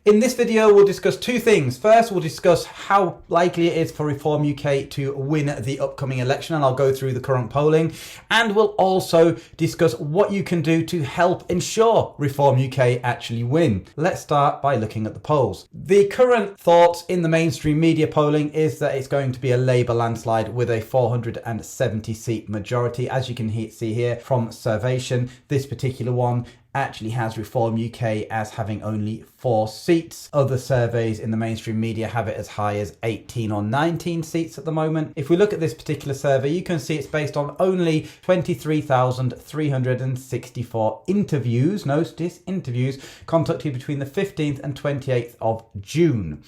In this video, we'll discuss two things. First, we'll discuss how likely it is for Reform UK to win the upcoming election, and I'll go through the current polling. And we'll also discuss what you can do to help ensure Reform UK actually win. Let's start by looking at the polls. The current thoughts in the mainstream media polling is that it's going to be a Labour landslide with a 470 seat majority. As you can see here from Survation, this particular one actually has Reform UK as having only 4 seats. Other surveys in the mainstream media have it as high as 18 or 19 seats at the moment. If we look at this particular survey, you can see it's based on only 23,364 interviews, notice interviews, conducted between the 15th and 28th of June.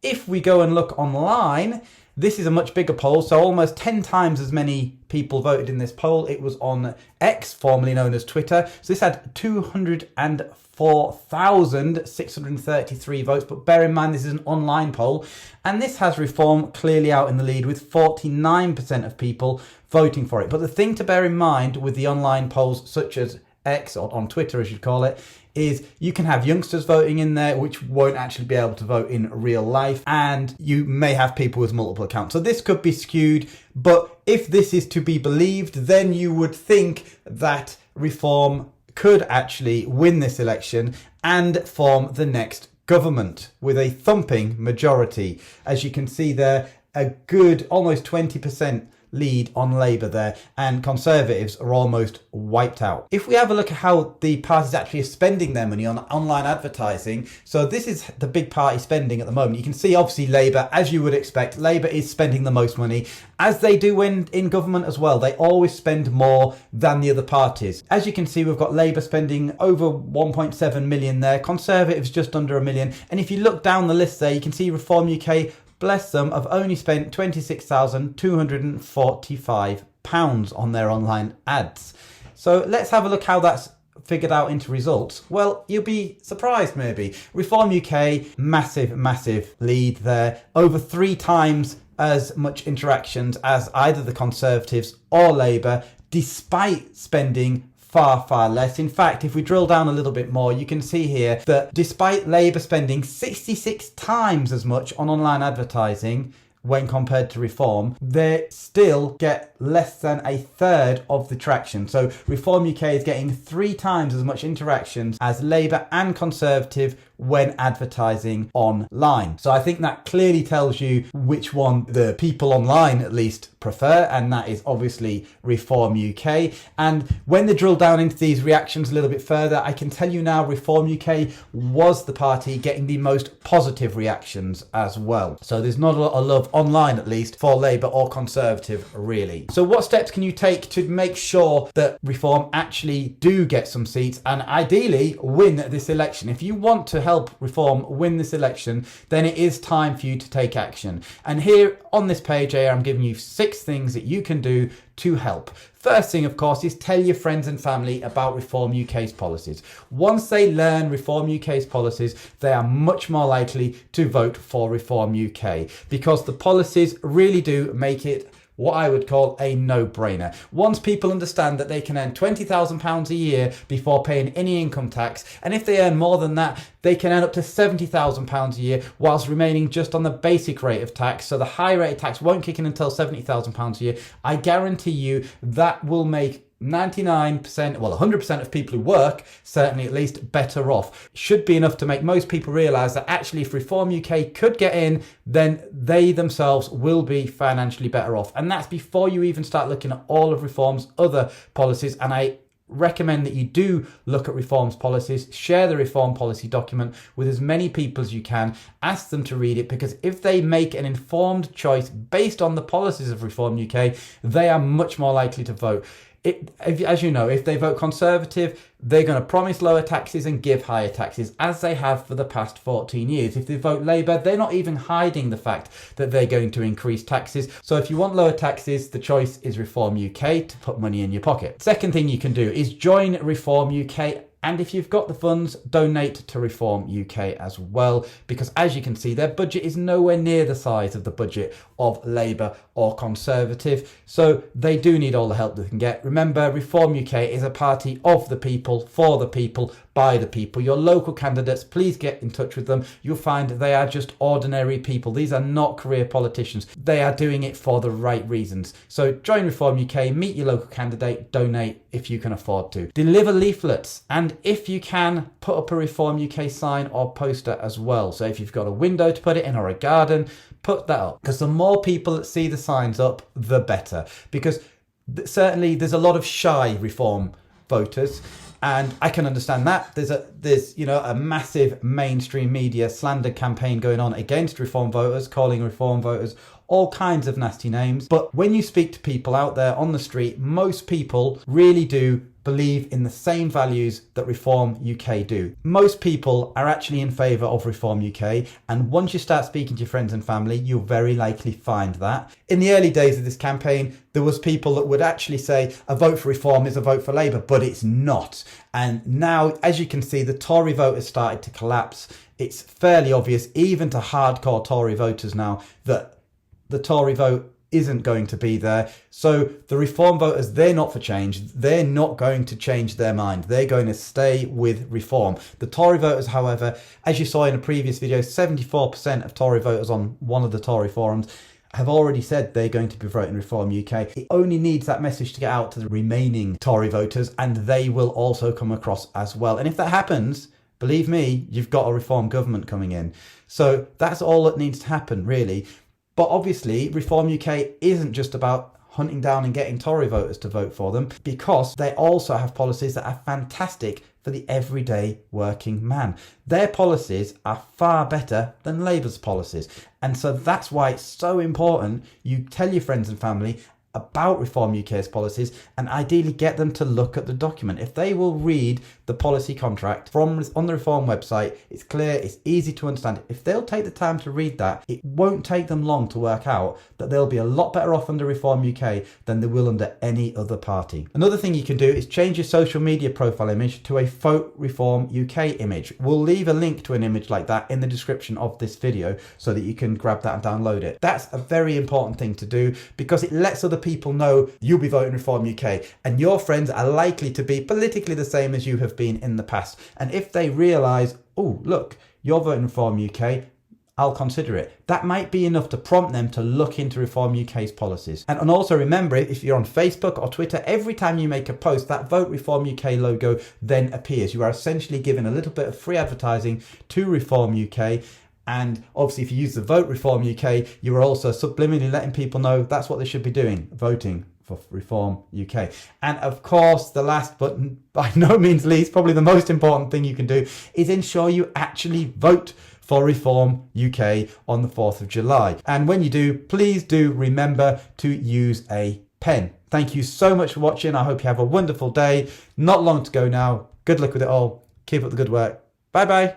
If we go and look online, this is a much bigger poll, so almost 10 times as many people voted in this poll. It was on X, formerly known as Twitter. So this had 204,633 votes, but bear in mind this is an online poll, and this has Reform clearly out in the lead with 49% of people voting for it. But the thing to bear in mind with the online polls such as X, or on Twitter as you'd call it, is you can have youngsters voting in there which won't actually be able to vote in real life, and you may have people with multiple accounts. So this could be skewed, but if this is to be believed, then you would think that Reform could actually win this election and form the next government with a thumping majority. As you can see there, a good almost 20% lead on Labour there, and Conservatives are almost wiped out. If we have a look at how the parties actually are spending their money on online advertising, so this is the big party spending at the moment. You can see obviously Labour, as you would expect, Labour is spending the most money, as they do when in government as well. They always spend more than the other parties. As you can see, we've got Labour spending over 1.7 million there, Conservatives just under $1 million, and if you look down the list there, you can see Reform UK, bless them, have only spent £26,245 on their online ads. So let's have a look how that's figured out into results. Well, you'll be surprised maybe. Reform UK, massive lead there. Over 3 times as much interactions as either the Conservatives or Labour, despite spending far less. In fact, if we drill down a little bit more, you can see here that despite Labour spending 66 times as much on online advertising when compared to Reform, they still get less than a third of the traction. So Reform UK is getting 3 times as much interactions as Labour and Conservative when advertising online. So I think that clearly tells you which one the people online at least prefer, and that is obviously Reform UK. And when they drill down into these reactions a little bit further, I can tell you now Reform UK was the party getting the most positive reactions as well. So there's not a lot of love online, at least, for Labour or Conservative really. So what steps can you take to make sure that Reform actually do get some seats and ideally win this election? If you want to help Reform win this election, then it is time for you to take action. And here on this page here, I'm giving you 6 things that you can do to help. First thing, of course, is tell your friends and family about Reform UK's policies. Once they learn Reform UK's policies, they are much more likely to vote for Reform UK, because the policies really do make it what I would call a no-brainer. Once people understand that they can earn £20,000 a year before paying any income tax, and if they earn more than that, they can earn up to £70,000 a year whilst remaining just on the basic rate of tax. So the high rate of tax won't kick in until £70,000 a year. I guarantee you that will make 99%, well 100% of people who work, certainly at least, better off. Should be enough to make most people realise that actually if Reform UK could get in, then they themselves will be financially better off. And that's before you even start looking at all of Reform's other policies. And I recommend that you do look at Reform's policies, share the Reform policy document with as many people as you can, ask them to read it, because if they make an informed choice based on the policies of Reform UK, they are much more likely to vote. As you know, if they vote Conservative, they're going to promise lower taxes and give higher taxes, as they have for the past 14 years. If they vote Labour, they're not even hiding the fact that they're going to increase taxes. So if you want lower taxes, the choice is Reform UK to put money in your pocket. Second thing you can do is join Reform UK. And if you've got the funds, donate to Reform UK as well, because as you can see, their budget is nowhere near the size of the budget of Labour or Conservative. So they do need all the help they can get. Remember, Reform UK is a party of the people, for the people, by the people. Your local candidates, please get in touch with them. You'll find they are just ordinary people. These are not career politicians. They are doing it for the right reasons. So join Reform UK, meet your local candidate, donate if you can afford to. Deliver leaflets, and if you can, put up a Reform UK sign or poster as well. So if you've got a window to put it in or a garden, put that up, because the more people that see the signs up, the better. Because certainly there's a lot of shy Reform voters, and I can understand that. There's a massive mainstream media slander campaign going on against Reform voters, calling Reform voters all kinds of nasty names. But when you speak to people out there on the street, most people really do believe in the same values that Reform UK do. Most people are actually in favour of Reform UK, and once you start speaking to your friends and family, you'll very likely find that. In the early days of this campaign, there was people that would actually say a vote for Reform is a vote for Labour, but it's not. And now, as you can see, the Tory vote has started to collapse. It's fairly obvious, even to hardcore Tory voters now, that the Tory vote isn't going to be there. So the Reform voters, they're not for change. They're not going to change their mind. They're going to stay with Reform. The Tory voters, however, as you saw in a previous video, 74% of Tory voters on one of the Tory forums have already said they're going to be voting Reform UK. It only needs that message to get out to the remaining Tory voters, and they will also come across as well. And if that happens, believe me, you've got a Reform government coming in. So that's all that needs to happen, really. But obviously, Reform UK isn't just about hunting down and getting Tory voters to vote for them, because they also have policies that are fantastic for the everyday working man. Their policies are far better than Labour's policies. And so that's why it's so important you tell your friends and family about Reform UK's policies, and ideally get them to look at the document. If they will read the policy contract from on the Reform website, it's clear, it's easy to understand. If they'll take the time to read that, it won't take them long to work out that they'll be a lot better off under Reform UK than they will under any other party. Another thing you can do is change your social media profile image to a Vote Reform UK image. We'll leave a link to an image like that in the description of this video so that you can grab that and download it. That's a very important thing to do, because it lets other people know you'll be voting Reform UK, and your friends are likely to be politically the same as you have been in the past. And if they realise, oh look, you're voting Reform UK, I'll consider it, that might be enough to prompt them to look into Reform UK's policies. And also remember, if you're on Facebook or Twitter, every time you make a post, that Vote Reform UK logo then appears. You are essentially giving a little bit of free advertising to Reform UK. And obviously, if you use the Vote Reform UK, you are also subliminally letting people know that's what they should be doing, voting for Reform UK. And of course, the last but by no means least, probably the most important thing you can do is ensure you actually vote for Reform UK on the 4th of July. And when you do, please do remember to use a pen. Thank you so much for watching. I hope you have a wonderful day. Not long to go now. Good luck with it all. Keep up the good work. Bye bye.